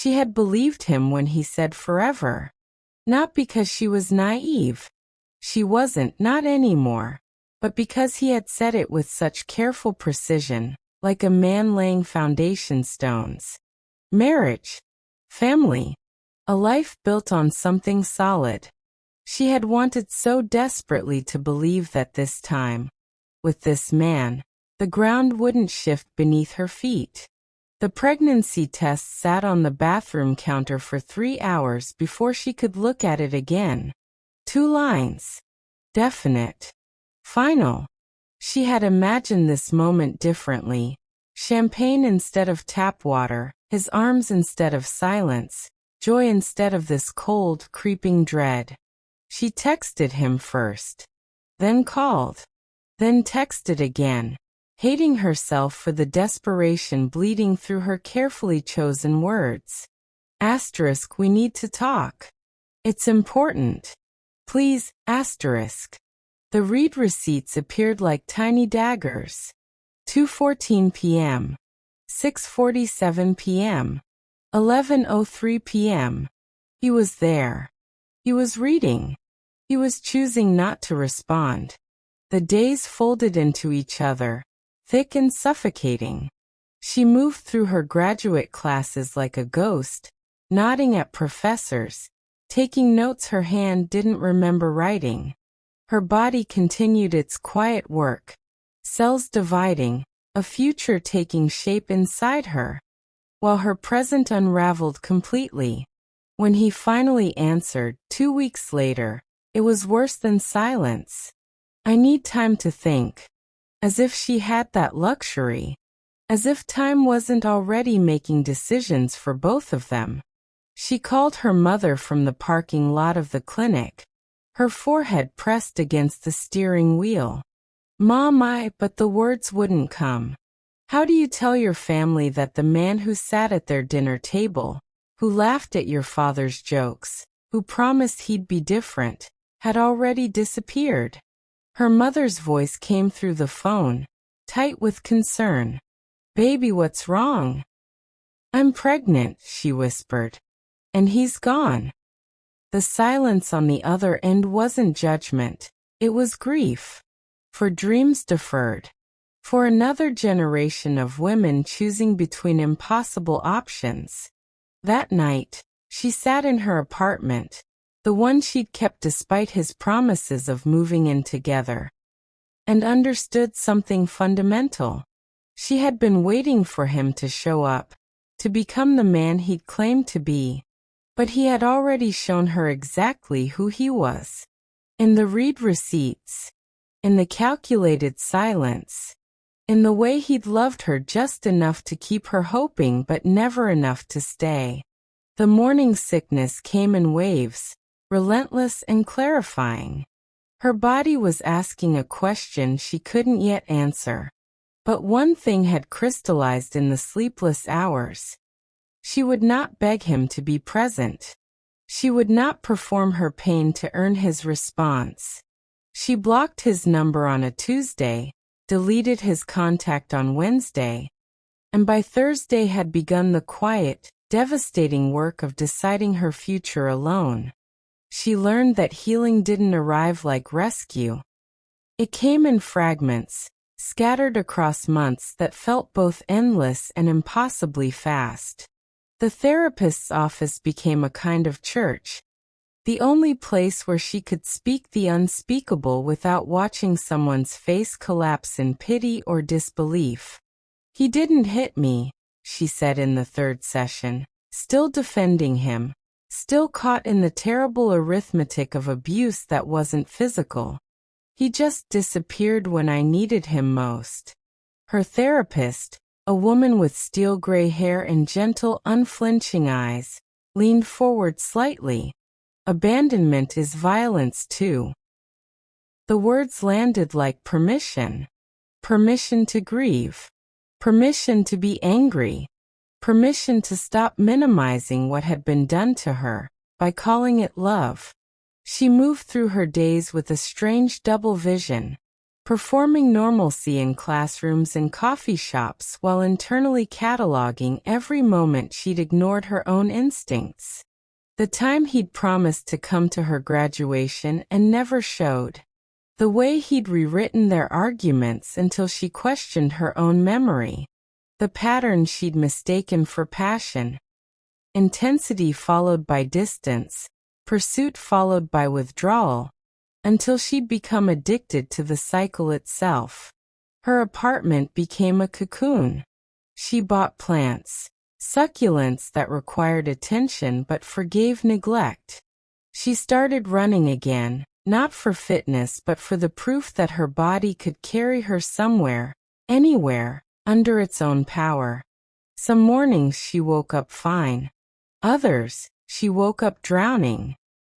She had believed him when he said forever. Not because she was naive. She wasn't, not anymore. But because he had said it with such careful precision, like a man laying foundation stones. Marriage. Family. A life built on something solid. She had wanted so desperately to believe that this time, with this man, the ground wouldn't shift beneath her feet. The pregnancy test sat on the bathroom counter for 3 hours before she could look at it again. 2 lines. Definite. Final. She had imagined this moment differently. Champagne instead of tap water, his arms instead of silence, joy instead of this cold, creeping dread. She texted him first. Then called. Then texted again, hating herself for the desperation bleeding through her carefully chosen words. Asterisk, we need to talk. It's important. Please, asterisk. The read receipts appeared like tiny daggers. 2:14 p.m. 6:47 p.m. 11:03 p.m. He was there. He was reading. He was choosing not to respond. The days folded into each other, thick and suffocating. She moved through her graduate classes like a ghost, nodding at professors, taking notes her hand didn't remember writing. Her body continued its quiet work, cells dividing, a future taking shape inside her, while her present unraveled completely. When he finally answered, 2 weeks later, it was worse than silence. I need time to think. As if she had that luxury. As if time wasn't already making decisions for both of them. She called her mother from the parking lot of the clinic, her forehead pressed against the steering wheel. Mom, but the words wouldn't come. How do you tell your family that the man who sat at their dinner table, who laughed at your father's jokes, who promised he'd be different, had already disappeared? Her mother's voice came through the phone, tight with concern. Baby, what's wrong? I'm pregnant, she whispered. And he's gone. The silence on the other end wasn't judgment, it was grief. For dreams deferred. For another generation of women choosing between impossible options. That night, she sat in her apartment, the one she'd kept despite his promises of moving in together, and understood something fundamental. She had been waiting for him to show up, to become the man he'd claimed to be. But he had already shown her exactly who he was. In the read receipts. In the calculated silence. In the way he'd loved her just enough to keep her hoping but never enough to stay. The morning sickness came in waves, relentless and clarifying. Her body was asking a question she couldn't yet answer. But one thing had crystallized in the sleepless hours. She would not beg him to be present. She would not perform her pain to earn his response. She blocked his number on a Tuesday, deleted his contact on Wednesday, and by Thursday had begun the quiet, devastating work of deciding her future alone. She learned that healing didn't arrive like rescue. It came in fragments, scattered across months that felt both endless and impossibly fast. The therapist's office became a kind of church, the only place where she could speak the unspeakable without watching someone's face collapse in pity or disbelief. He didn't hit me, she said in the 3rd session, still defending him, still caught in the terrible arithmetic of abuse that wasn't physical. He just disappeared when I needed him most. Her therapist, a woman with steel gray hair and gentle, unflinching eyes, leaned forward slightly. Abandonment is violence too. The words landed like permission. Permission to grieve. Permission to be angry. Permission to stop minimizing what had been done to her, by calling it love. She moved through her days with a strange double vision. performing normalcy in classrooms and coffee shops while internally cataloging every moment she'd ignored her own instincts. The time he'd promised to come to her graduation and never showed. The way he'd rewritten their arguments until she questioned her own memory. The pattern she'd mistaken for passion. Intensity followed by distance, pursuit followed by withdrawal, until she'd become addicted to the cycle itself. Her apartment became a cocoon. She bought plants, succulents that required attention but forgave neglect. She started running again, not for fitness but for the proof that her body could carry her somewhere, anywhere, under its own power. Some mornings she woke up fine. Others, she woke up drowning.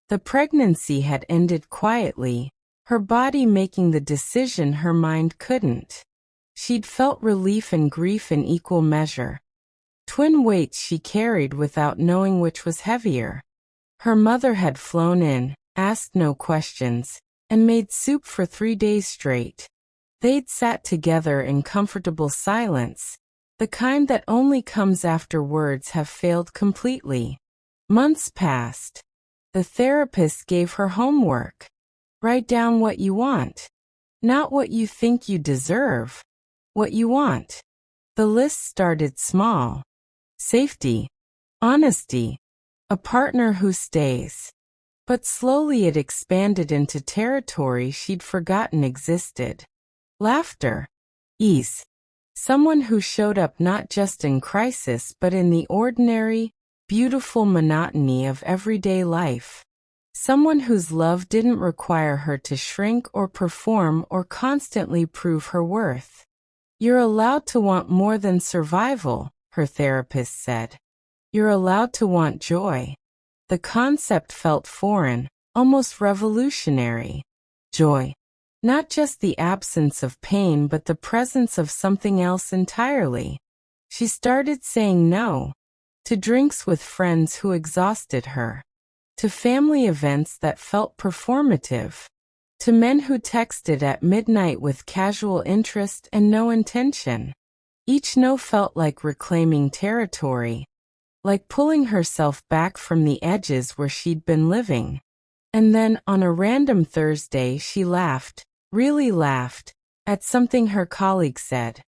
The pregnancy had ended quietly, her body making the decision her mind couldn't. She'd felt relief and grief in equal measure. Twin weights she carried without knowing which was heavier. Her mother had flown in, asked no questions, and made soup for 3 days straight. They'd sat together in comfortable silence, the kind that only comes after words have failed completely. Months passed. The therapist gave her homework. Write down what you want. Not what you think you deserve. What you want. The list started small. Safety. Honesty. A partner who stays. But slowly it expanded into territory she'd forgotten existed. Laughter. Ease. Someone who showed up not just in crisis but in the ordinary, beautiful monotony of everyday life. Someone whose love didn't require her to shrink or perform or constantly prove her worth. You're allowed to want more than survival, her therapist said. You're allowed to want joy. The concept felt foreign, almost revolutionary. Joy. Not just the absence of pain but the presence of something else entirely. She started saying no. To drinks with friends who exhausted her. To family events that felt performative. To men who texted at midnight with casual interest and no intention. Each no felt like reclaiming territory. Like pulling herself back from the edges where she'd been living. And then, on a random Thursday, she laughed. Really laughed, at something her colleague said.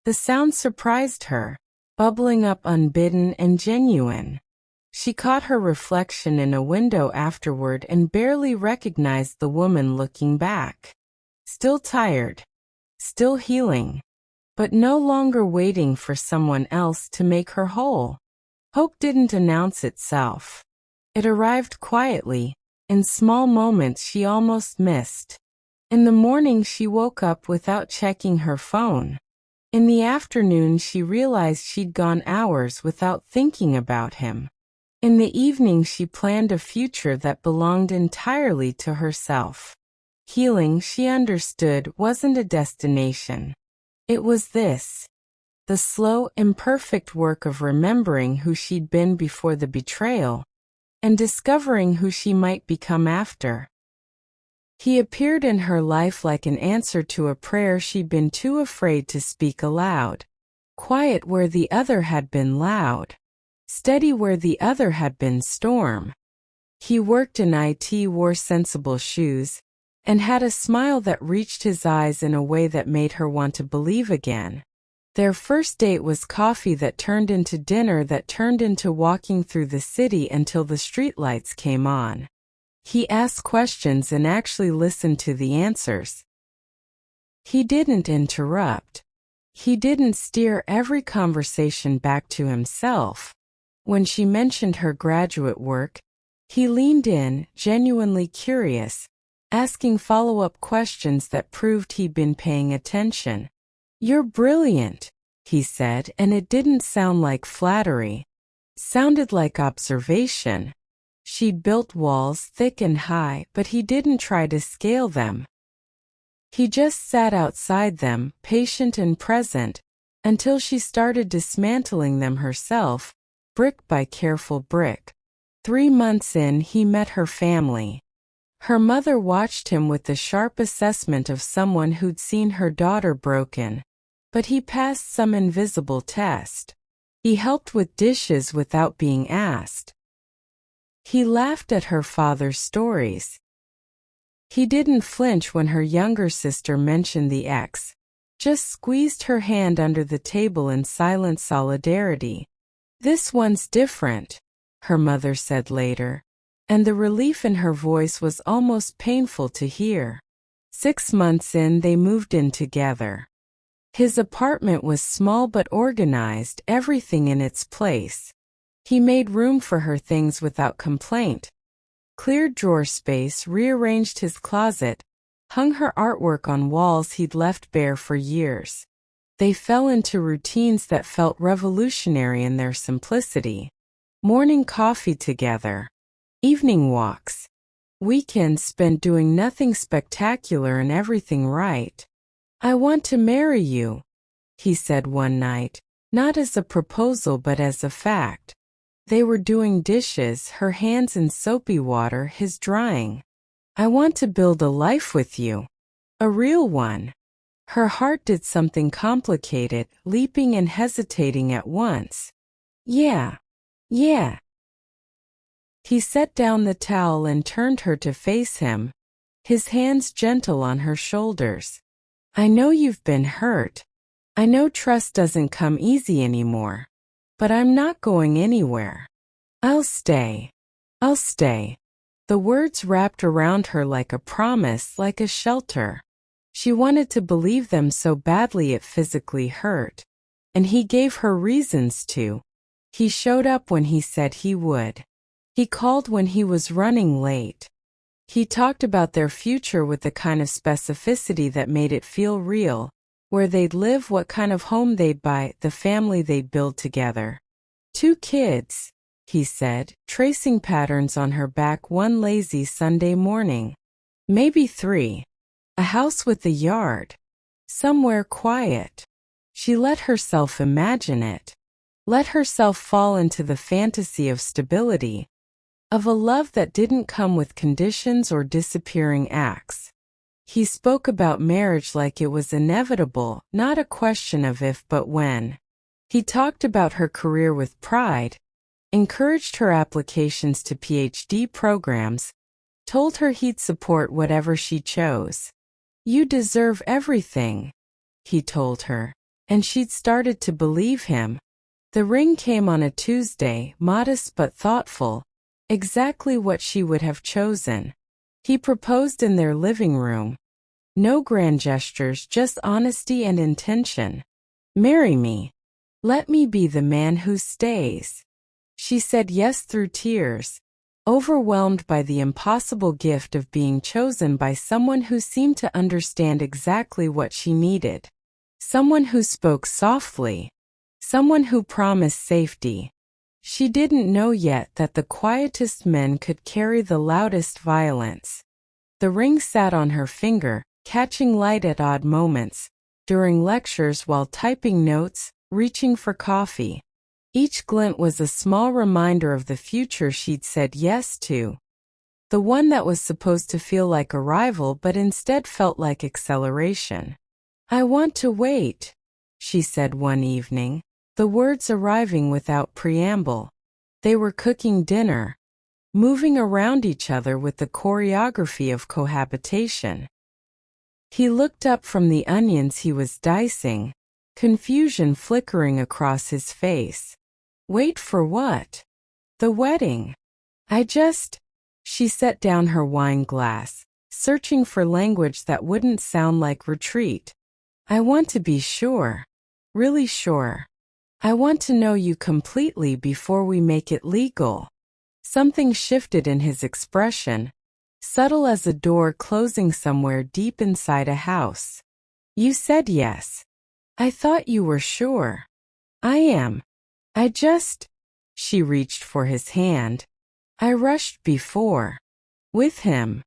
The sound surprised her, bubbling up unbidden and genuine. She caught her reflection in a window afterward and barely recognized the woman looking back. Still tired. Still healing. But no longer waiting for someone else to make her whole. Hope didn't announce itself. It arrived quietly, in small moments she almost missed. In the morning she woke up without checking her phone. In the afternoon she realized she'd gone hours without thinking about him. In the evening she planned a future that belonged entirely to herself. Healing, she understood, wasn't a destination. It was this. The slow, imperfect work of remembering who she'd been before the betrayal, and discovering who she might become after. He appeared in her life like an answer to a prayer she'd been too afraid to speak aloud. Quiet where the other had been loud. Steady where the other had been storm. He worked in IT, wore sensible shoes, and had a smile that reached his eyes in a way that made her want to believe again. Their first date was coffee that turned into dinner that turned into walking through the city until the streetlights came on. He asked questions and actually listened to the answers. He didn't interrupt. He didn't steer every conversation back to himself. When she mentioned her graduate work, he leaned in, genuinely curious, asking follow-up questions that proved he'd been paying attention. "You're brilliant," he said, and it didn't sound like flattery. Sounded like observation. She'd built walls thick and high, but he didn't try to scale them. He just sat outside them, patient and present, until she started dismantling them herself, brick by careful brick. 3 months in, he met her family. Her mother watched him with the sharp assessment of someone who'd seen her daughter broken. But he passed some invisible test. He helped with dishes without being asked. He laughed at her father's stories. He didn't flinch when her younger sister mentioned the ex, just squeezed her hand under the table in silent solidarity. "This one's different," her mother said later, and the relief in her voice was almost painful to hear. 6 months in, they moved in together. His apartment was small but organized, everything in its place. He made room for her things without complaint. Cleared drawer space, rearranged his closet, hung her artwork on walls he'd left bare for years. They fell into routines that felt revolutionary in their simplicity. Morning coffee together. Evening walks. Weekends spent doing nothing spectacular and everything right. "I want to marry you," he said one night, not as a proposal but as a fact. They were doing dishes, her hands in soapy water, his drying. "I want to build a life with you. A real one." Her heart did something complicated, leaping and hesitating at once. Yeah. He set down the towel and turned her to face him, his hands gentle on her shoulders. "I know you've been hurt. I know trust doesn't come easy anymore. But I'm not going anywhere. I'll stay. I'll stay." The words wrapped around her like a promise, like a shelter. She wanted to believe them so badly it physically hurt. And he gave her reasons to. He showed up when he said he would. He called when he was running late. He talked about their future with the kind of specificity that made it feel real, where they'd live, what kind of home they'd buy, the family they'd build together. 2 kids, he said, tracing patterns on her back one lazy Sunday morning. Maybe 3. A house with a yard. Somewhere quiet. She let herself imagine it. Let herself fall into the fantasy of stability. Of a love that didn't come with conditions or disappearing acts. He spoke about marriage like it was inevitable, not a question of if but when. He talked about her career with pride, encouraged her applications to PhD programs, told her he'd support whatever she chose. "You deserve everything," he told her, and she'd started to believe him. The ring came on a Tuesday, modest but thoughtful, exactly what she would have chosen. He proposed in their living room. No grand gestures, just honesty and intention. "Marry me. Let me be the man who stays." She said yes through tears, overwhelmed by the impossible gift of being chosen by someone who seemed to understand exactly what she needed. Someone who spoke softly. Someone who promised safety. She didn't know yet that the quietest men could carry the loudest violence. The ring sat on her finger, catching light at odd moments, during lectures while typing notes, reaching for coffee. Each glint was a small reminder of the future she'd said yes to. The one that was supposed to feel like arrival but instead felt like acceleration. "I want to wait," she said one evening, the words arriving without preamble. They were cooking dinner, moving around each other with the choreography of cohabitation. He looked up from the onions he was dicing, confusion flickering across his face. "Wait for what?" "The wedding." She set down her wine glass, searching for language that wouldn't sound like retreat. "I want to be sure. Really sure. I want to know you completely before we make it legal." Something shifted in his expression, subtle as a door closing somewhere deep inside a house. "You said yes. I thought you were sure." "I am. She reached for his hand. "I rushed before. With him.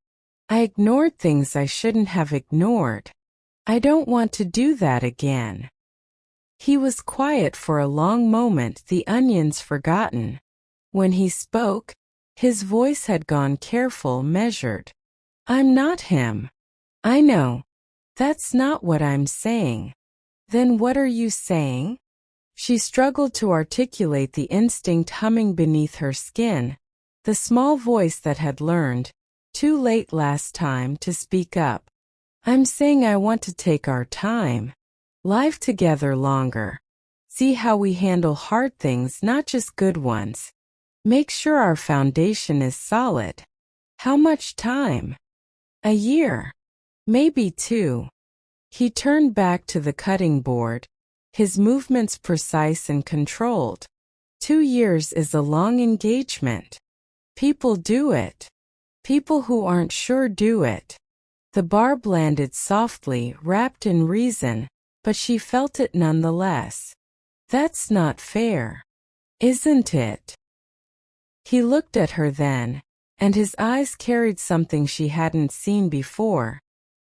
I ignored things I shouldn't have ignored. I don't want to do that again." He was quiet for a long moment, the onions forgotten. When he spoke, his voice had gone careful, measured. I'm not him. I know. That's not what I'm saying. Then what are you saying? She struggled to articulate the instinct humming beneath her skin, the small voice that had learned, too late last time, to speak up. I'm saying I want to take our time. Live together longer. See how we handle hard things, not just good ones. Make sure our foundation is solid. How much time? A year. Maybe 2. He turned back to the cutting board, his movements precise and controlled. 2 years is a long engagement. People do it. People who aren't sure do it. The barb landed softly, wrapped in reason, but she felt it nonetheless. That's not fair. Isn't it? He looked at her then, and his eyes carried something she hadn't seen before.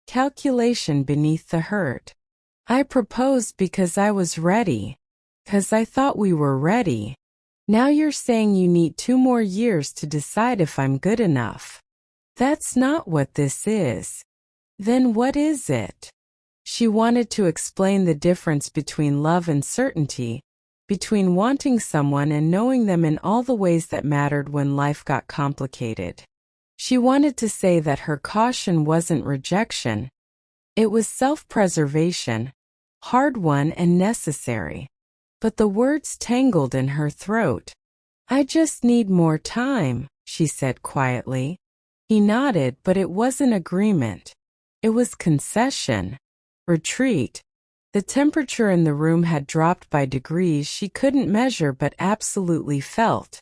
Calculation beneath the hurt. I proposed because I was ready. 'Cause I thought we were ready. Now you're saying you need 2 more years to decide if I'm good enough. That's not what this is. Then what is it? She wanted to explain the difference between love and certainty, between wanting someone and knowing them in all the ways that mattered when life got complicated. She wanted to say that her caution wasn't rejection. It was self-preservation, hard-won and necessary. But the words tangled in her throat. I just need more time, she said quietly. He nodded, but it wasn't agreement. It was concession. Retreat. The temperature in the room had dropped by degrees she couldn't measure but absolutely felt.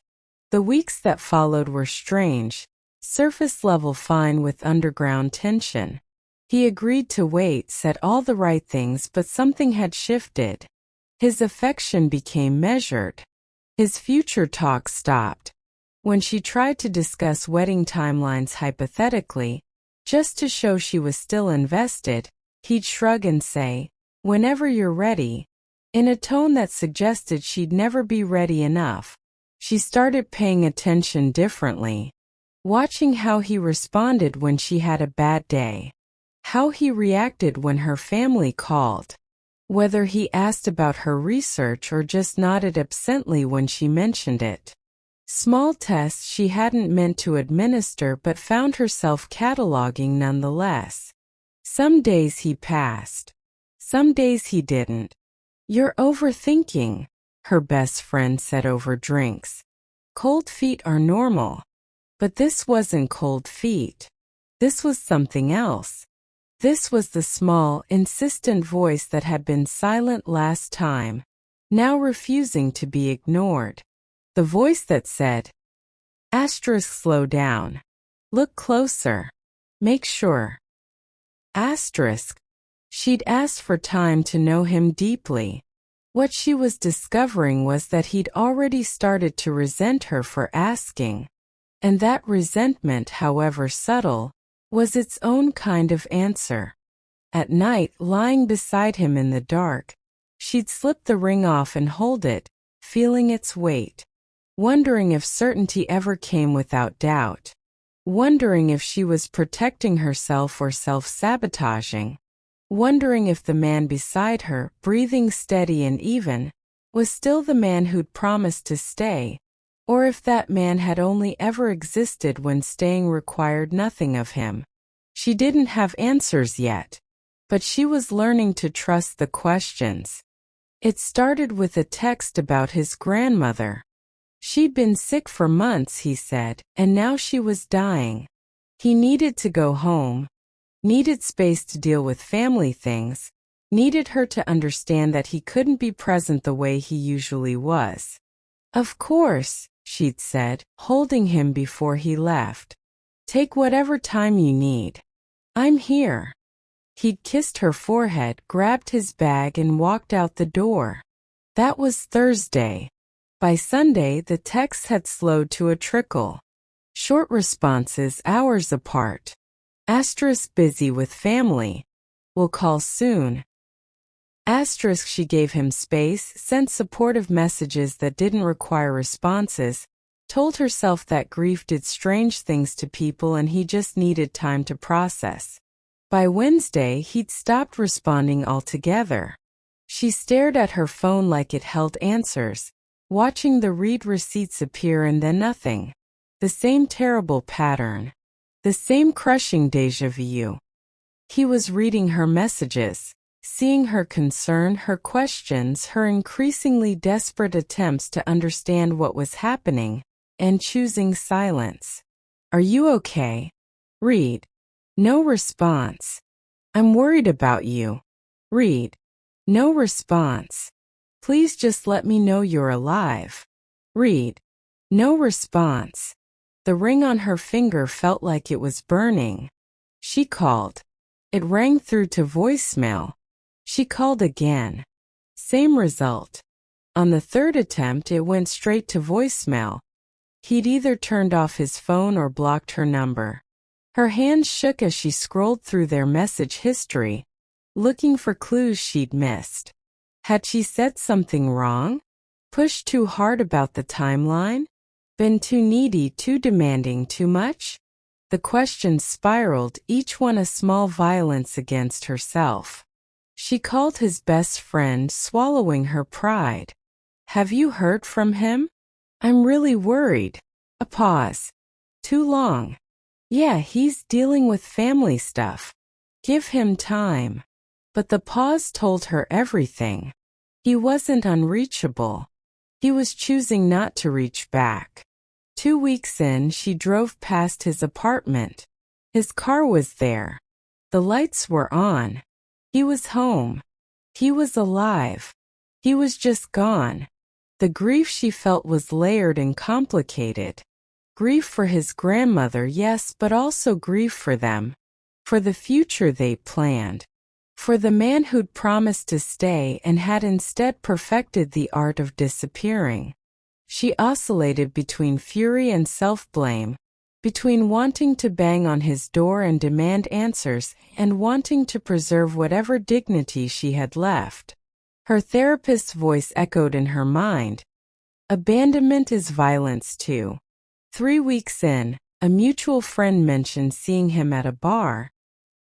The weeks that followed were strange, surface-level fine with underground tension. He agreed to wait, said all the right things, but something had shifted. His affection became measured. His future talk stopped. When she tried to discuss wedding timelines hypothetically, just to show she was still invested, he'd shrug and say, "Whenever you're ready," in a tone that suggested she'd never be ready enough. She started paying attention differently, watching how he responded when she had a bad day, how he reacted when her family called, whether he asked about her research or just nodded absently when she mentioned it. Small tests she hadn't meant to administer but found herself cataloging nonetheless. Some days he passed. Some days he didn't. You're overthinking, her best friend said over drinks. Cold feet are normal. But this wasn't cold feet. This was something else. This was the small, insistent voice that had been silent last time, now refusing to be ignored. The voice that said, slow down. Look closer. Make sure. She'd asked for time to know him deeply. What she was discovering was that he'd already started to resent her for asking. And that resentment, however subtle, was its own kind of answer. At night, lying beside him in the dark, she'd slip the ring off and hold it, feeling its weight. Wondering if certainty ever came without doubt. Wondering if she was protecting herself or self-sabotaging. Wondering if the man beside her, breathing steady and even, was still the man who'd promised to stay, or if that man had only ever existed when staying required nothing of him. She didn't have answers yet, but she was learning to trust the questions. It started with a text about his grandmother. She'd been sick for months, he said, and now she was dying. He needed to go home, needed space to deal with family things, needed her to understand that he couldn't be present the way he usually was. Of course, she'd said, holding him before he left. Take whatever time you need. I'm here. He'd kissed her forehead, grabbed his bag and walked out the door. That was Thursday. By Sunday, the texts had slowed to a trickle. Short responses hours apart. Busy with family. Will call soon. She gave him space, sent supportive messages that didn't require responses, Told herself that grief did strange things to people and he just needed time to process. By Wednesday, he'd stopped responding altogether. She stared at her phone like it held answers, watching the read receipts appear and then nothing. The same terrible pattern. The same crushing déjà vu. He was reading her messages, seeing her concern, her questions, her increasingly desperate attempts to understand what was happening, and choosing silence. Are you okay? Read. No response. I'm worried about you. Read. No response. Please just let me know you're alive. Read. No response. The ring on her finger felt like it was burning. She called. It rang through to voicemail. She called again. Same result. On the third attempt, it went straight to voicemail. He'd either turned off his phone or blocked her number. Her hands shook as she scrolled through their message history, looking for clues she'd missed. Had she said something wrong? Pushed too hard about the timeline? Been too needy, too demanding, too much? The questions spiraled, each one a small violence against herself. She called his best friend, swallowing her pride. Have you heard from him? I'm really worried. A pause. Too long. Yeah, he's dealing with family stuff. Give him time. But the pause told her everything. He wasn't unreachable. He was choosing not to reach back. 2 weeks in, she drove past his apartment. His car was there. The lights were on. He was home. He was alive. He was just gone. The grief she felt was layered and complicated. Grief for his grandmother, yes, but also grief for them. For the future they planned. For the man who'd promised to stay and had instead perfected the art of disappearing. She oscillated between fury and self-blame, between wanting to bang on his door and demand answers and wanting to preserve whatever dignity she had left. Her therapist's voice echoed in her mind. Abandonment is violence too. 3 weeks in, a mutual friend mentioned seeing him at a bar,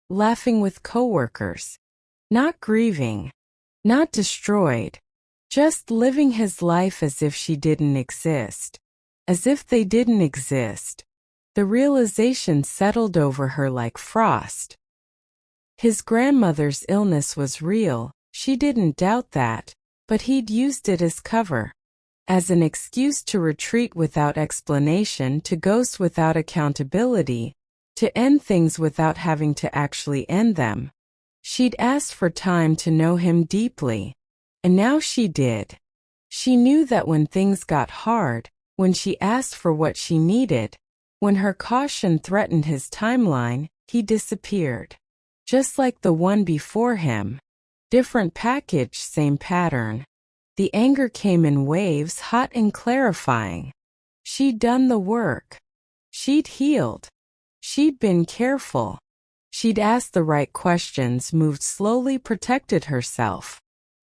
laughing with coworkers. Not grieving. Not destroyed. Just living his life as if she didn't exist. As if they didn't exist. The realization settled over her like frost. His grandmother's illness was real, she didn't doubt that, but he'd used it as cover. As an excuse to retreat without explanation, to ghost without accountability, to end things without having to actually end them. She'd asked for time to know him deeply. And now she did. She knew that when things got hard, when she asked for what she needed, when her caution threatened his timeline, he disappeared. Just like the one before him. Different package, same pattern. The anger came in waves, hot and clarifying. She'd done the work. She'd healed. She'd been careful. She'd asked the right questions, moved slowly, protected herself.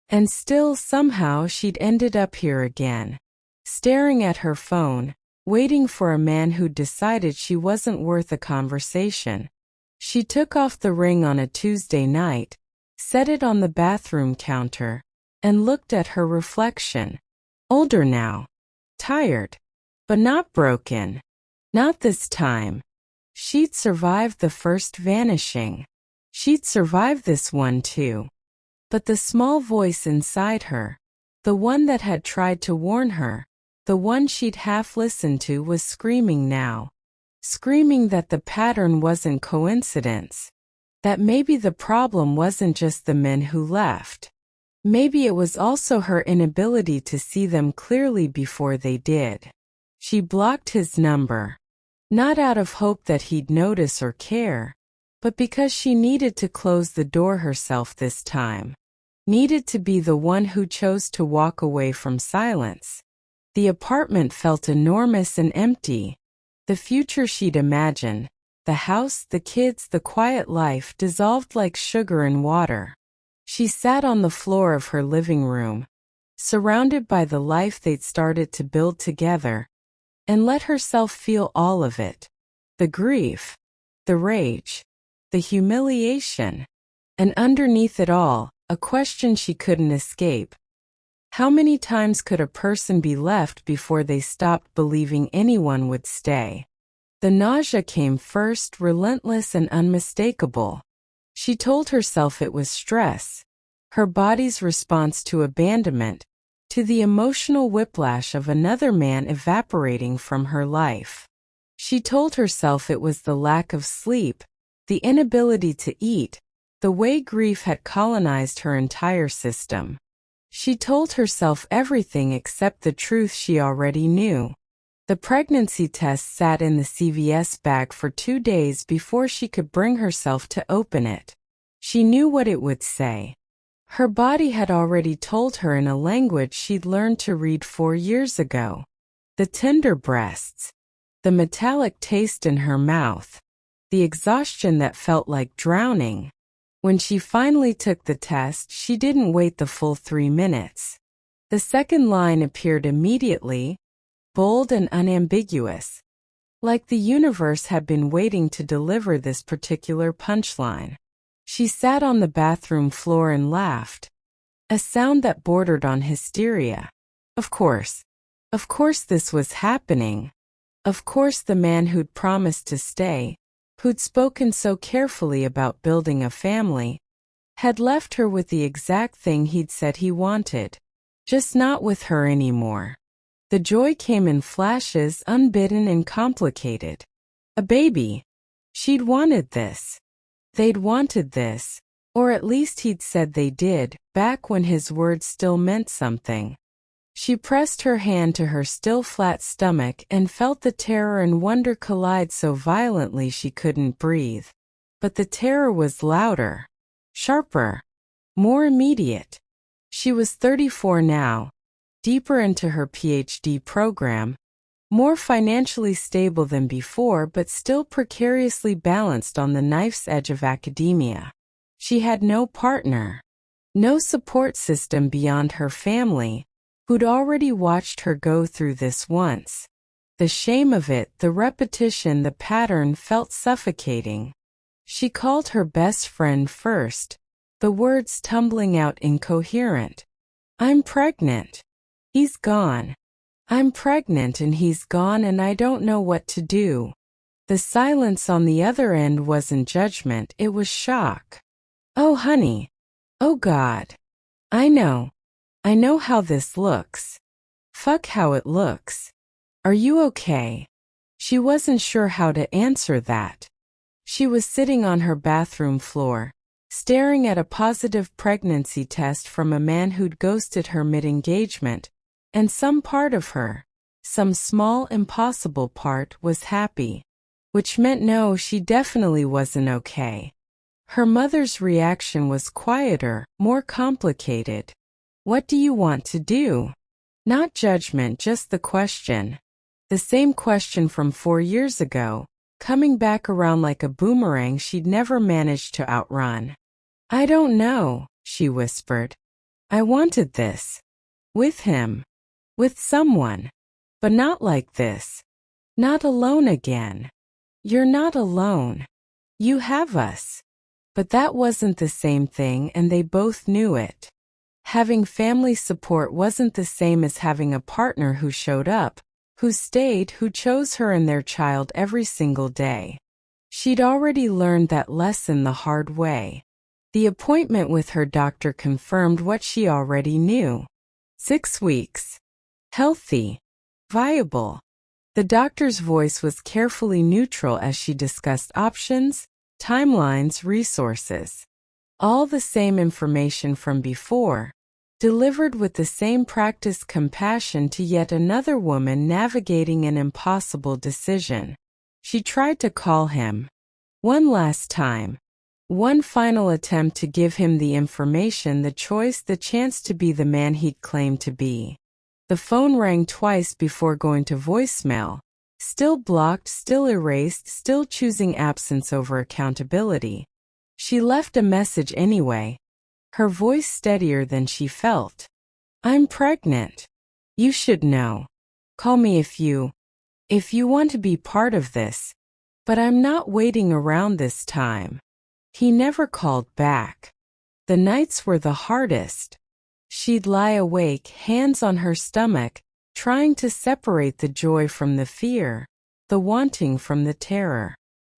And still, somehow, she'd ended up here again. Staring at her phone, waiting for a man who'd decided she wasn't worth a conversation. She took off the ring on a Tuesday night, set it on the bathroom counter, and looked at her reflection. Older now. Tired. But not broken. Not this time. She'd survived the first vanishing. She'd survived this one too. But the small voice inside her, the one that had tried to warn her, the one she'd half listened to, was screaming now. Screaming that the pattern wasn't coincidence. That maybe the problem wasn't just the men who left. Maybe it was also her inability to see them clearly before they did. She blocked his number. Not out of hope that he'd notice or care, but because she needed to close the door herself this time. Needed to be the one who chose to walk away from silence. The apartment felt enormous and empty. The future she'd imagined, the house, the kids, the quiet life, dissolved like sugar in water. She sat on the floor of her living room, surrounded by the life they'd started to build together, and let herself feel all of it. The grief, the rage, the humiliation, and underneath it all, a question she couldn't escape. How many times could a person be left before they stopped believing anyone would stay? The nausea came first, relentless and unmistakable. She told herself it was stress, her body's response to abandonment, to the emotional whiplash of another man evaporating from her life. She told herself it was the lack of sleep, the inability to eat, the way grief had colonized her entire system. She told herself everything except the truth she already knew. The pregnancy test sat in the CVS bag for 2 days before she could bring herself to open it. She knew what it would say. Her body had already told her in a language she'd learned to read 4 years ago. The tender breasts, the metallic taste in her mouth, the exhaustion that felt like drowning. When she finally took the test, she didn't wait the full 3 minutes. The second line appeared immediately, bold and unambiguous, like the universe had been waiting to deliver this particular punchline. She sat on the bathroom floor and laughed, a sound that bordered on hysteria. Of course this was happening. Of course the man who'd promised to stay, who'd spoken so carefully about building a family, had left her with the exact thing he'd said he wanted, just not with her anymore. The joy came in flashes, unbidden and complicated. A baby. She'd wanted this. They'd wanted this, or at least he'd said they did, back when his words still meant something. She pressed her hand to her still flat stomach and felt the terror and wonder collide so violently she couldn't breathe. But the terror was louder, sharper, more immediate. She was 34 now, deeper into her PhD program, more financially stable than before but still precariously balanced on the knife's edge of academia. She had no partner, no support system beyond her family, who'd already watched her go through this once. The shame of it, the repetition, the pattern felt suffocating. She called her best friend first, the words tumbling out incoherent. "I'm pregnant. He's gone. I'm pregnant and he's gone and I don't know what to do." The silence on the other end wasn't judgment, it was shock. "Oh honey. Oh God. I know how this looks. Fuck how it looks. Are you okay?" She wasn't sure how to answer that. She was sitting on her bathroom floor, staring at a positive pregnancy test from a man who'd ghosted her mid-engagement, and some part of her, some small impossible part, was happy. Which meant no, she definitely wasn't okay. Her mother's reaction was quieter, more complicated. "What do you want to do?" Not judgment, just the question. The same question from 4 years ago, coming back around like a boomerang she'd never managed to outrun. "I don't know," she whispered. "I wanted this. With him. With someone. But not like this. Not alone again." "You're not alone. You have us." But that wasn't the same thing, and they both knew it. Having family support wasn't the same as having a partner who showed up, who stayed, who chose her and their child every single day. She'd already learned that lesson the hard way. The appointment with her doctor confirmed what she already knew. 6 weeks. Healthy. Viable. The doctor's voice was carefully neutral as she discussed options, timelines, resources. All the same information from before, delivered with the same practiced compassion to yet another woman navigating an impossible decision. She tried to call him. One last time. One final attempt to give him the information, the choice, the chance to be the man he'd claimed to be. The phone rang twice before going to voicemail. Still blocked, still erased, still choosing absence over accountability. She left a message anyway, her voice steadier than she felt. "I'm pregnant. You should know. Call me if you If you want to be part of this, but I'm not waiting around this time. He never called back. The nights were the hardest. She'd lie awake, hands on her stomach, trying to separate the joy from the fear, the wanting from the terror.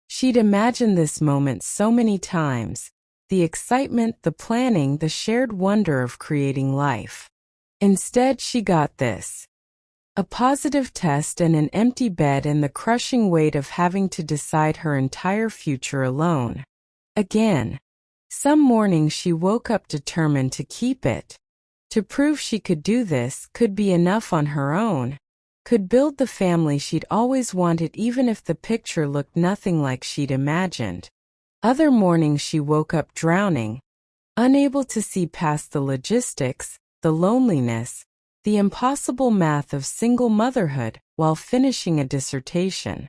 She'd imagined this moment so many times, the excitement, the planning, the shared wonder of creating life. Instead, she got this. A positive test and an empty bed and the crushing weight of having to decide her entire future alone. Again. Some morning she woke up determined to keep it. To prove she could do this, could be enough on her own, could build the family she'd always wanted even if the picture looked nothing like she'd imagined. Other mornings she woke up drowning, unable to see past the logistics, the loneliness, the impossible math of single motherhood while finishing a dissertation.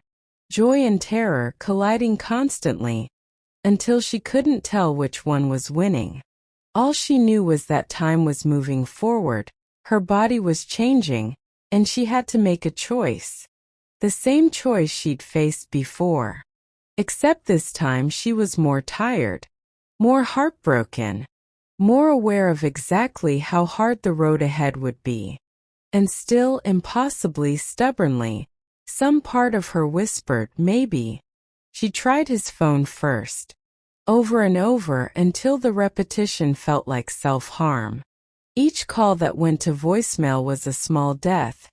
Joy and terror colliding constantly, until she couldn't tell which one was winning. All she knew was that time was moving forward, her body was changing, and she had to make a choice. The same choice she'd faced before. Except this time she was more tired, more heartbroken, more aware of exactly how hard the road ahead would be. And still, impossibly stubbornly, some part of her whispered, maybe. She tried his phone first, over and over until the repetition felt like self-harm. Each call that went to voicemail was a small death,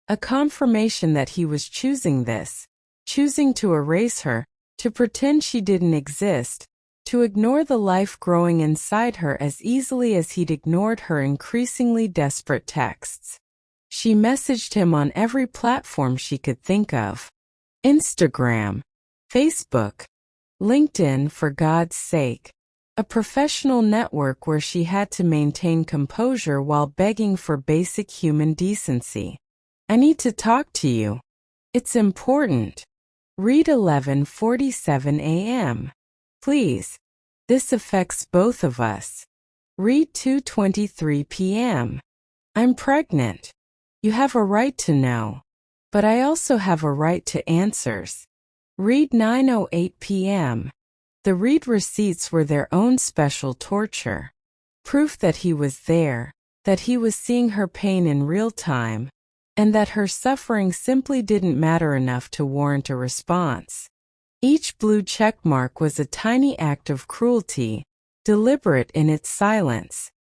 a confirmation that he was choosing this, choosing to erase her, to pretend she didn't exist, to ignore the life growing inside her as easily as he'd ignored her increasingly desperate texts. She messaged him on every platform she could think of. Instagram, Facebook, LinkedIn, for God's sake. A professional network where she had to maintain composure while begging for basic human decency. I need to talk to you. It's important. Read 11:47 a.m. Please. This affects both of us. Read 2:23 p.m. I'm pregnant. You have a right to know. But I also have a right to answers. Read 9:08 p.m. The read receipts were their own special torture. Proof that he was there, that he was seeing her pain in real time, and that her suffering simply didn't matter enough to warrant a response. Each blue checkmark was a tiny act of cruelty, deliberate in its silence.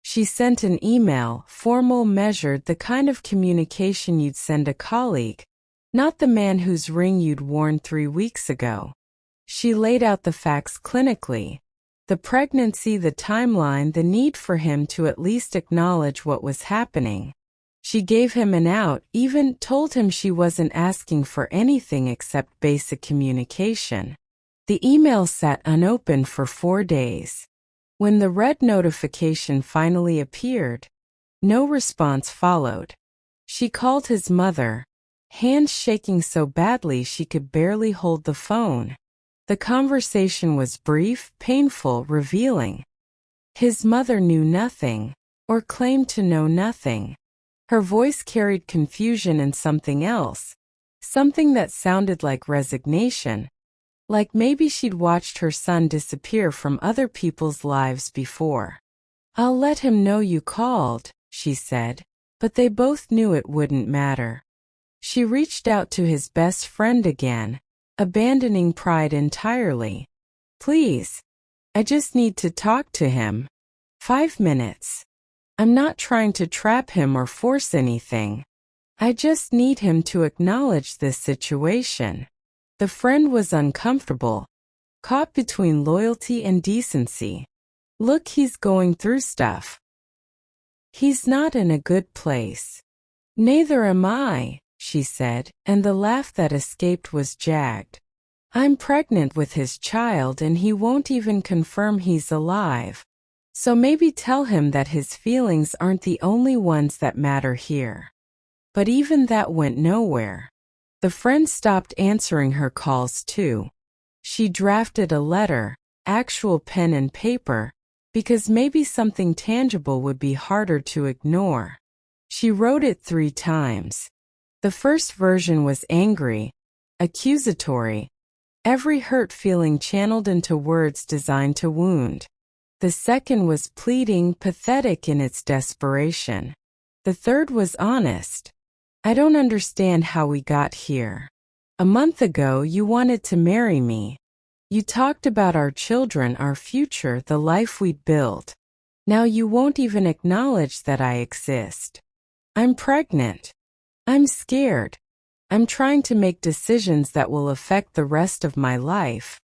She sent an email, formal, measured, the kind of communication you'd send a colleague, not the man whose ring you'd worn 3 weeks ago. She laid out the facts clinically. The pregnancy, the timeline, the need for him to at least acknowledge what was happening. She gave him an out, even told him she wasn't asking for anything except basic communication. The email sat unopened for 4 days. When the red notification finally appeared, no response followed. She called his mother, hands shaking so badly she could barely hold the phone. The conversation was brief, painful, revealing. His mother knew nothing, or claimed to know nothing. Her voice carried confusion and something else, something that sounded like resignation, like maybe she'd watched her son disappear from other people's lives before. "I'll let him know you called," she said, but they both knew it wouldn't matter. She reached out to his best friend again, abandoning pride entirely. "Please. I just need to talk to him. 5 minutes. I'm not trying to trap him or force anything. I just need him to acknowledge this situation." The friend was uncomfortable, caught between loyalty and decency. "Look, he's going through stuff. He's not in a good place." "Neither am I," she said, and the laugh that escaped was jagged. "I'm pregnant with his child and he won't even confirm he's alive. So maybe tell him that his feelings aren't the only ones that matter here." But even that went nowhere. The friend stopped answering her calls too. She drafted a letter, actual pen and paper, because maybe something tangible would be harder to ignore. She wrote it 3 times. The first version was angry, accusatory, every hurt feeling channeled into words designed to wound. The second was pleading, pathetic in its desperation. The third was honest. I don't understand how we got here. A month ago you wanted to marry me. You talked about our children, our future, the life we'd build. Now you won't even acknowledge that I exist. I'm pregnant. I'm scared. I'm trying to make decisions that will affect the rest of my life.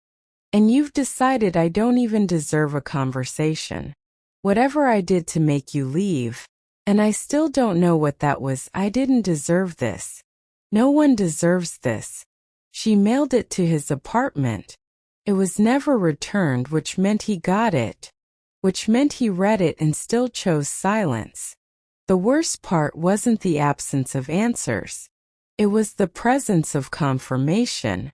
And you've decided I don't even deserve a conversation. Whatever I did to make you leave, and I still don't know what that was, I didn't deserve this. No one deserves this. She mailed it to his apartment. It was never returned, which meant he got it. Which meant he read it and still chose silence. The worst part wasn't the absence of answers. It was the presence of confirmation.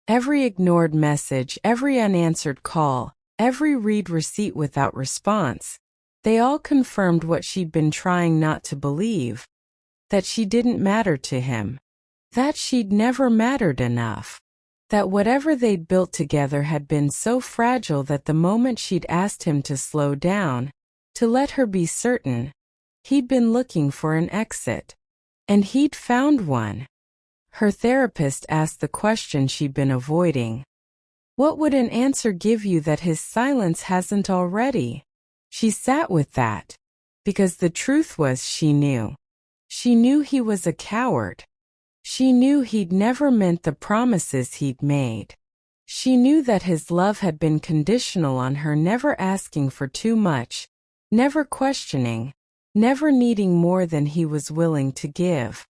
Every ignored message, every unanswered call, every read receipt without response, they all confirmed what she'd been trying not to believe. That she didn't matter to him. That she'd never mattered enough. That whatever they'd built together had been so fragile that the moment she'd asked him to slow down, to let her be certain, he'd been looking for an exit. And he'd found one. Her therapist asked the question she'd been avoiding. What would an answer give you that his silence hasn't already? She sat with that. Because the truth was she knew. She knew he was a coward. She knew he'd never meant the promises he'd made. She knew that his love had been conditional on her never asking for too much, never questioning, never needing more than he was willing to give.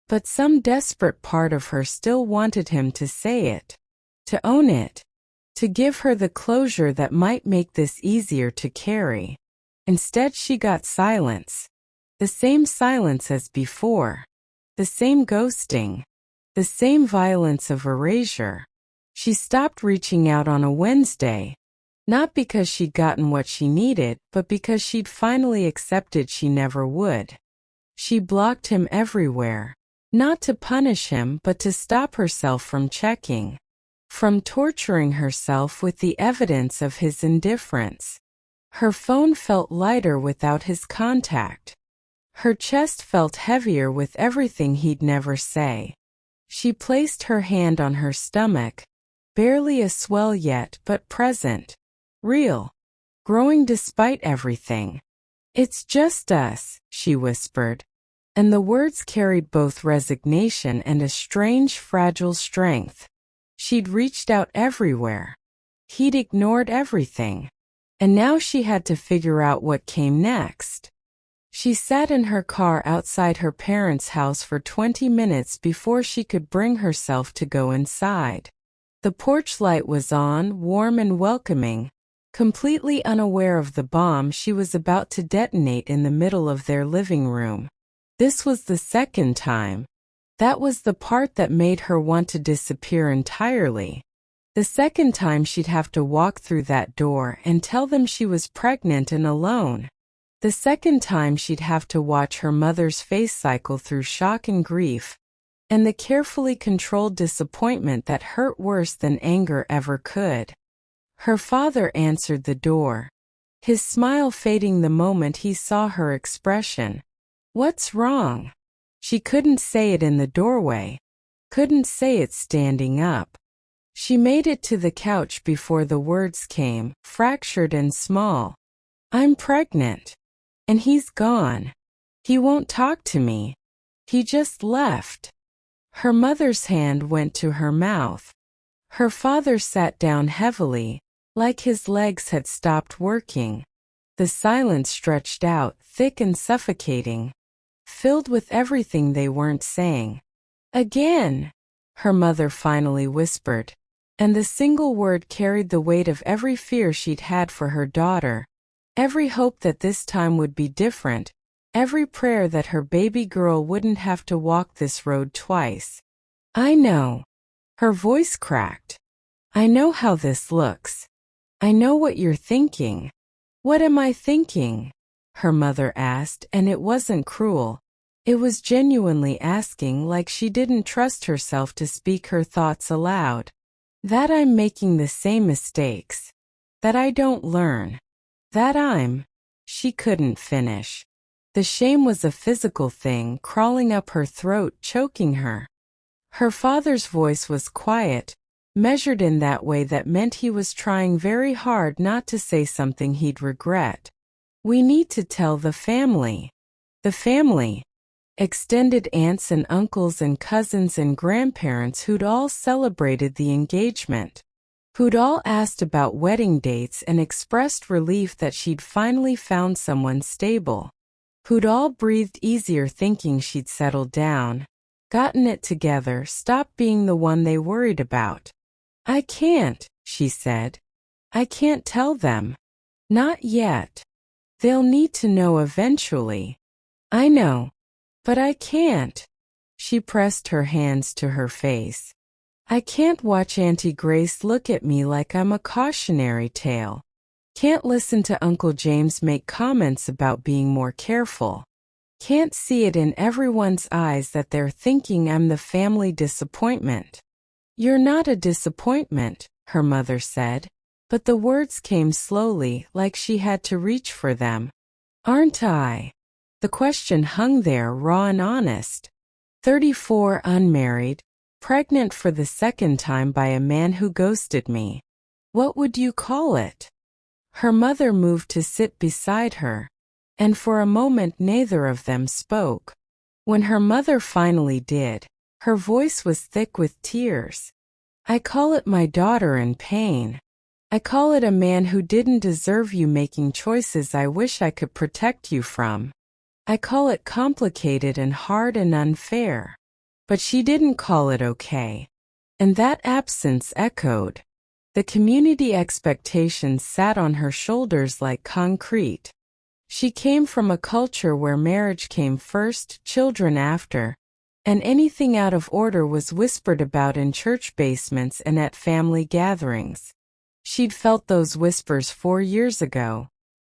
But some desperate part of her still wanted him to say it, to own it, to give her the closure that might make this easier to carry. Instead she got silence. The same silence as before. The same ghosting. The same violence of erasure. She stopped reaching out on a Wednesday. Not because she'd gotten what she needed, but because she'd finally accepted she never would. She blocked him everywhere. Not to punish him, but to stop herself from checking. From torturing herself with the evidence of his indifference. Her phone felt lighter without his contact. Her chest felt heavier with everything he'd never say. She placed her hand on her stomach, barely a swell yet, but present. Real. Growing despite everything. It's just us, she whispered. And the words carried both resignation and a strange, fragile strength. She'd reached out everywhere. He'd ignored everything. And now she had to figure out what came next. She sat in her car outside her parents' house for 20 minutes before she could bring herself to go inside. The porch light was on, warm and welcoming, completely unaware of the bomb she was about to detonate in the middle of their living room. This was the second time. That was the part that made her want to disappear entirely. The second time she'd have to walk through that door and tell them she was pregnant and alone. The second time she'd have to watch her mother's face cycle through shock and grief, and the carefully controlled disappointment that hurt worse than anger ever could. Her father answered the door, his smile fading the moment he saw her expression. What's wrong? She couldn't say it in the doorway, couldn't say it standing up. She made it to the couch before the words came, fractured and small. I'm pregnant. And he's gone. He won't talk to me. He just left. Her mother's hand went to her mouth. Her father sat down heavily, like his legs had stopped working. The silence stretched out, thick and suffocating, filled with everything they weren't saying. Again, her mother finally whispered, and the single word carried the weight of every fear she'd had for her daughter. Every hope that this time would be different, every prayer that her baby girl wouldn't have to walk this road twice. I know. Her voice cracked. I know how this looks. I know what you're thinking. What am I thinking? Her mother asked, and it wasn't cruel. It was genuinely asking, like she didn't trust herself to speak her thoughts aloud. That I'm making the same mistakes. That I don't learn. That I'm... She couldn't finish. The shame was a physical thing crawling up her throat, choking her. Her father's voice was quiet, measured in that way that meant he was trying very hard not to say something he'd regret. We need to tell the family. The family. Extended aunts and uncles and cousins and grandparents who'd all celebrated the engagement. Who'd all asked about wedding dates and expressed relief that she'd finally found someone stable. Who'd all breathed easier thinking she'd settled down, gotten it together, stopped being the one they worried about. I can't, she said. I can't tell them. Not yet. They'll need to know eventually. I know. But I can't. She pressed her hands to her face. I can't watch Auntie Grace look at me like I'm a cautionary tale. Can't listen to Uncle James make comments about being more careful. Can't see it in everyone's eyes that they're thinking I'm the family disappointment. You're not a disappointment, her mother said, but the words came slowly, like she had to reach for them. Aren't I? The question hung there, raw and honest. 34, unmarried, pregnant for the second time by a man who ghosted me. What would you call it? Her mother moved to sit beside her, and for a moment neither of them spoke. When her mother finally did, her voice was thick with tears. I call it my daughter in pain. I call it a man who didn't deserve you making choices I wish I could protect you from. I call it complicated and hard and unfair. But she didn't call it okay. And that absence echoed. The community expectations sat on her shoulders like concrete. She came from a culture where marriage came first, children after, and anything out of order was whispered about in church basements and at family gatherings. She'd felt those whispers 4 years ago.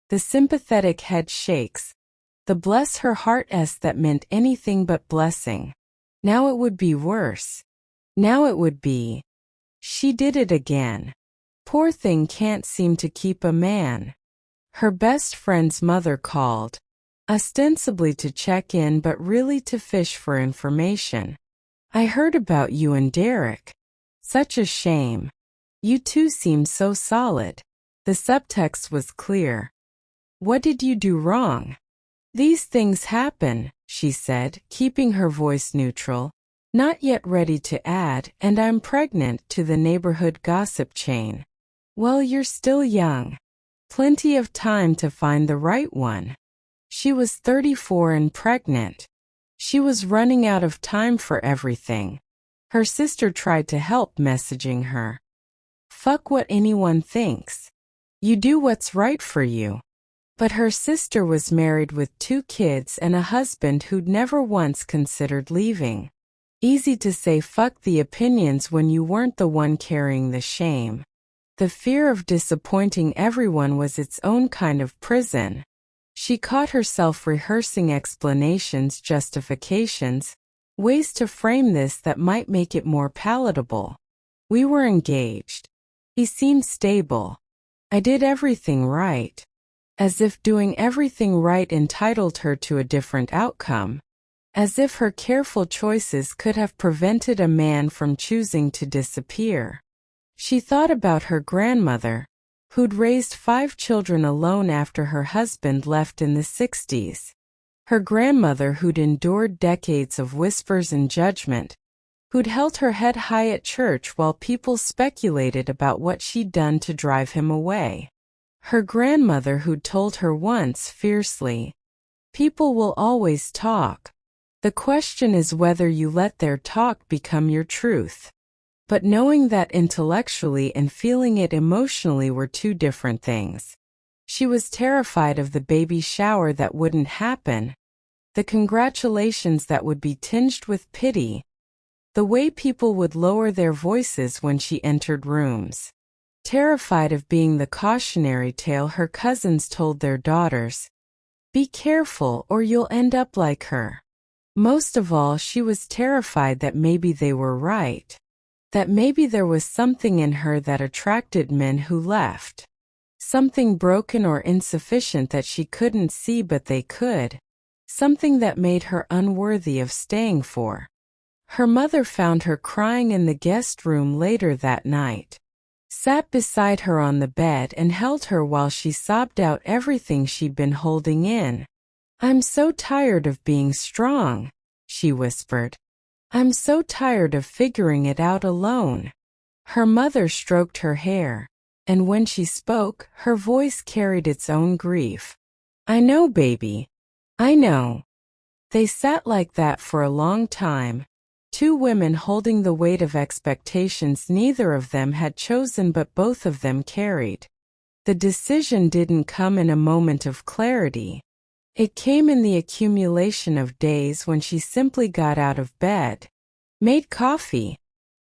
The sympathetic head shakes. The bless her heart-s that meant anything but blessing. Now it would be worse. Now it would be. She did it again. Poor thing can't seem to keep a man. Her best friend's mother called, ostensibly to check in but really to fish for information. I heard about you and Derek. Such a shame. You two seem so solid. The subtext was clear. What did you do wrong? These things happen, she said, keeping her voice neutral, not yet ready to add, and I'm pregnant, to the neighborhood gossip chain. Well, you're still young. Plenty of time to find the right one. She was 34 and pregnant. She was running out of time for everything. Her sister tried to help, messaging her. Fuck what anyone thinks. You do what's right for you. But her sister was married with 2 kids and a husband who'd never once considered leaving. Easy to say fuck the opinions when you weren't the one carrying the shame. The fear of disappointing everyone was its own kind of prison. She caught herself rehearsing explanations, justifications, ways to frame this that might make it more palatable. We were engaged. He seemed stable. I did everything right. As if doing everything right entitled her to a different outcome. As if her careful choices could have prevented a man from choosing to disappear. She thought about her grandmother, who'd raised 5 children alone after her husband left in the 60s. Her grandmother who'd endured decades of whispers and judgment, who'd held her head high at church while people speculated about what she'd done to drive him away. Her grandmother who'd told her once fiercely, "People will always talk. The question is whether you let their talk become your truth." But knowing that intellectually and feeling it emotionally were 2 different things. She was terrified of the baby shower that wouldn't happen, the congratulations that would be tinged with pity, the way people would lower their voices when she entered rooms. Terrified of being the cautionary tale her cousins told their daughters. Be careful or you'll end up like her. Most of all, she was terrified that maybe they were right. That maybe there was something in her that attracted men who left. Something broken or insufficient that she couldn't see but they could. Something that made her unworthy of staying for. Her mother found her crying in the guest room later that night. Sat beside her on the bed and held her while she sobbed out everything she'd been holding in. "I'm so tired of being strong," she whispered. "I'm so tired of figuring it out alone." Her mother stroked her hair, and when she spoke, her voice carried its own grief. "I know, baby. I know." They sat like that for a long time, two women holding the weight of expectations neither of them had chosen but both of them carried. The decision didn't come in a moment of clarity. It came in the accumulation of days when she simply got out of bed, made coffee,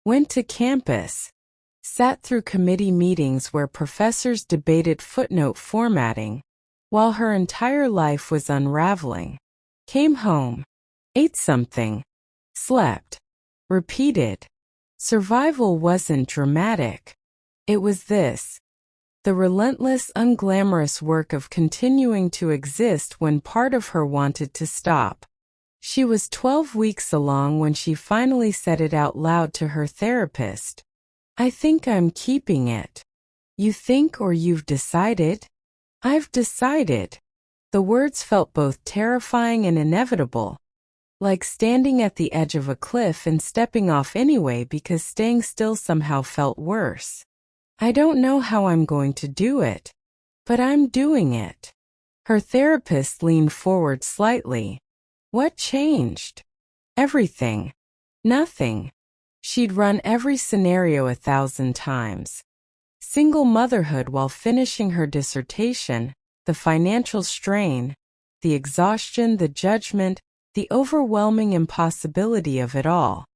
went to campus, sat through committee meetings where professors debated footnote formatting, while her entire life was unraveling, came home, ate something, slept, repeated. Survival wasn't dramatic. It was this. The relentless, unglamorous work of continuing to exist when part of her wanted to stop. She was 12 weeks along when she finally said it out loud to her therapist. "I think I'm keeping it." "You think or you've decided?" "I've decided." The words felt both terrifying and inevitable, like standing at the edge of a cliff and stepping off anyway because staying still somehow felt worse. "I don't know how I'm going to do it, but I'm doing it." Her therapist leaned forward slightly. "What changed?" "Everything. Nothing." She'd run every scenario 1,000 times. Single motherhood while finishing her dissertation, the financial strain, the exhaustion, the judgment, the overwhelming impossibility of it all.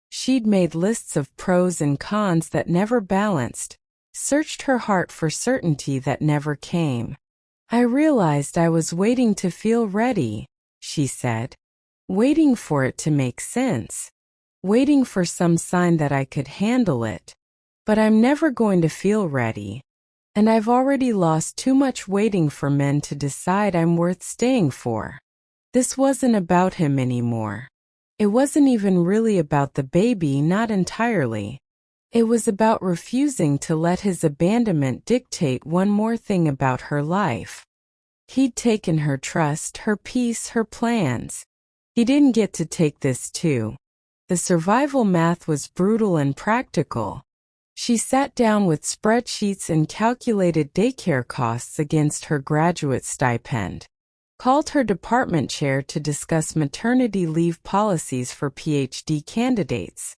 She'd made lists of pros and cons that never balanced, searched her heart for certainty that never came. "I realized I was waiting to feel ready," she said. "Waiting for it to make sense. Waiting for some sign that I could handle it. But I'm never going to feel ready. And I've already lost too much waiting for men to decide I'm worth staying for." This wasn't about him anymore. It wasn't even really about the baby, not entirely. It was about refusing to let his abandonment dictate one more thing about her life. He'd taken her trust, her peace, her plans. He didn't get to take this too. The survival math was brutal and practical. She sat down with spreadsheets and calculated daycare costs against her graduate stipend. Called her department chair to discuss maternity leave policies for PhD candidates.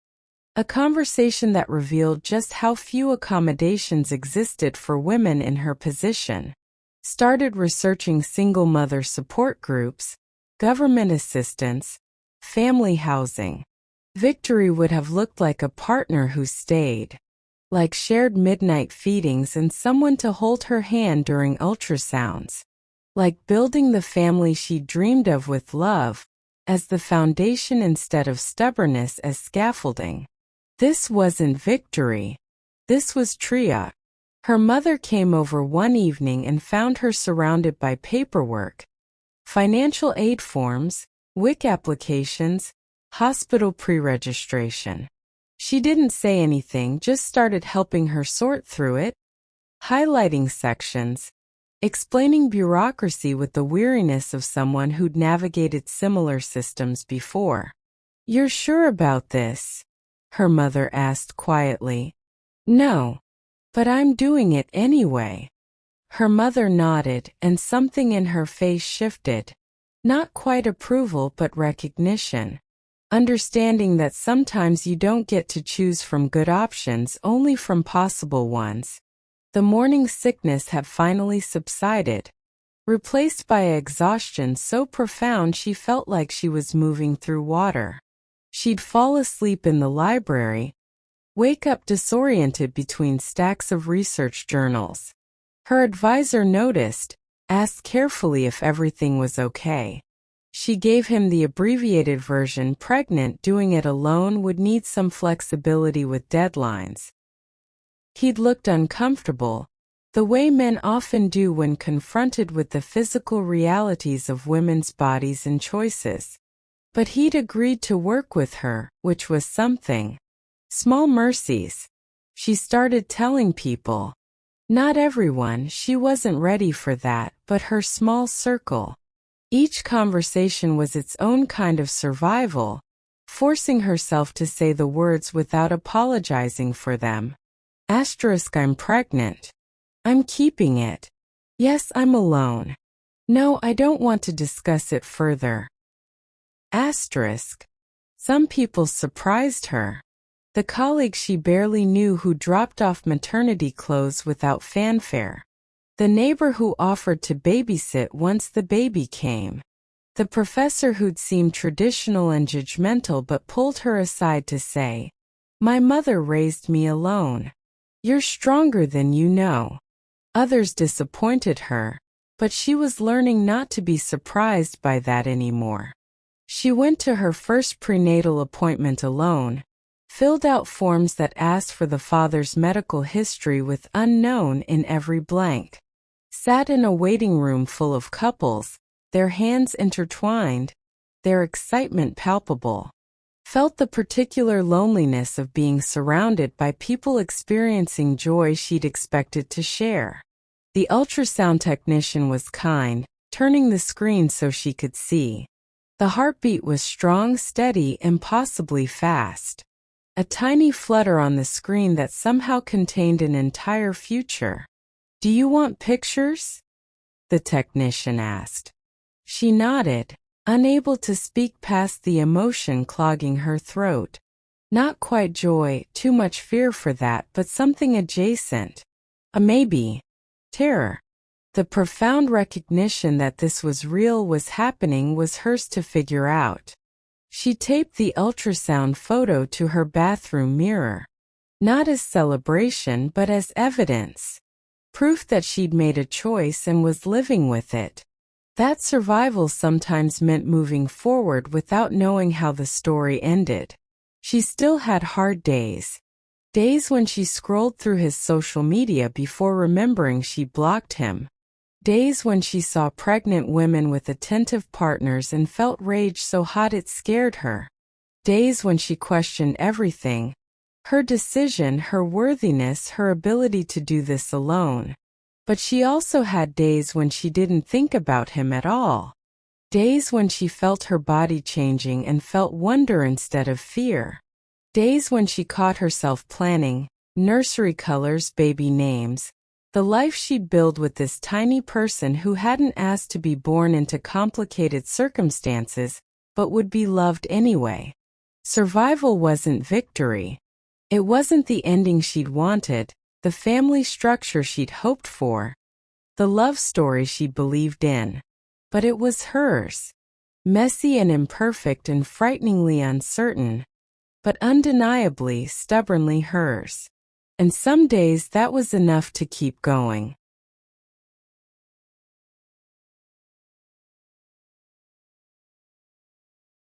A conversation that revealed just how few accommodations existed for women in her position. Started researching single mother support groups, government assistance, family housing. Victory would have looked like a partner who stayed. Like shared midnight feedings and someone to hold her hand during ultrasounds. Like building the family she dreamed of with love, as the foundation instead of stubbornness as scaffolding. This wasn't victory. This was tria. Her mother came over one evening and found her surrounded by paperwork. Financial aid forms, WIC applications, hospital pre-registration. She didn't say anything, just started helping her sort through it, highlighting sections, explaining bureaucracy with the weariness of someone who'd navigated similar systems before. "You're sure about this?" her mother asked quietly. "No. But I'm doing it anyway." Her mother nodded, and something in her face shifted. Not quite approval but recognition. Understanding that sometimes you don't get to choose from good options, only from possible ones. The morning sickness had finally subsided, replaced by exhaustion so profound she felt like she was moving through water. She'd fall asleep in the library, wake up disoriented between stacks of research journals. Her advisor noticed, asked carefully if everything was okay. She gave him the abbreviated version. Pregnant, doing it alone would need some flexibility with deadlines. He'd looked uncomfortable, the way men often do when confronted with the physical realities of women's bodies and choices. But he'd agreed to work with her, which was something. Small mercies. She started telling people. Not everyone, she wasn't ready for that, but her small circle. Each conversation was its own kind of survival, forcing herself to say the words without apologizing for them. I'm pregnant. I'm keeping it. Yes, I'm alone. No, I don't want to discuss it further. Some people surprised her. The colleague she barely knew who dropped off maternity clothes without fanfare. The neighbor who offered to babysit once the baby came. The professor who'd seemed traditional and judgmental but pulled her aside to say, "My mother raised me alone. You're stronger than you know." Others disappointed her, but she was learning not to be surprised by that anymore. She went to her first prenatal appointment alone, filled out forms that asked for the father's medical history with unknown in every blank. Sat in a waiting room full of couples, their hands intertwined, their excitement palpable. Felt the particular loneliness of being surrounded by people experiencing joy she'd expected to share. The ultrasound technician was kind, turning the screen so she could see. The heartbeat was strong, steady, and possibly fast. A tiny flutter on the screen that somehow contained an entire future. "Do you want pictures?" the technician asked. She nodded, unable to speak past the emotion clogging her throat. Not quite joy, too much fear for that, but something adjacent. A maybe. Terror. The profound recognition that this was real, was happening, was hers to figure out. She taped the ultrasound photo to her bathroom mirror. Not as celebration, but as evidence. Proof that she'd made a choice and was living with it. That survival sometimes meant moving forward without knowing how the story ended. She still had hard days. Days when she scrolled through his social media before remembering she blocked him. Days when she saw pregnant women with attentive partners and felt rage so hot it scared her. Days when she questioned everything. Her decision, her worthiness, her ability to do this alone. But she also had days when she didn't think about him at all. Days when she felt her body changing and felt wonder instead of fear. Days when she caught herself planning, nursery colors, baby names, the life she'd build with this tiny person who hadn't asked to be born into complicated circumstances, but would be loved anyway. Survival wasn't victory. It wasn't the ending she'd wanted, the family structure she'd hoped for, the love story she believed in. But it was hers. Messy and imperfect and frighteningly uncertain, but undeniably, stubbornly hers. And some days that was enough to keep going.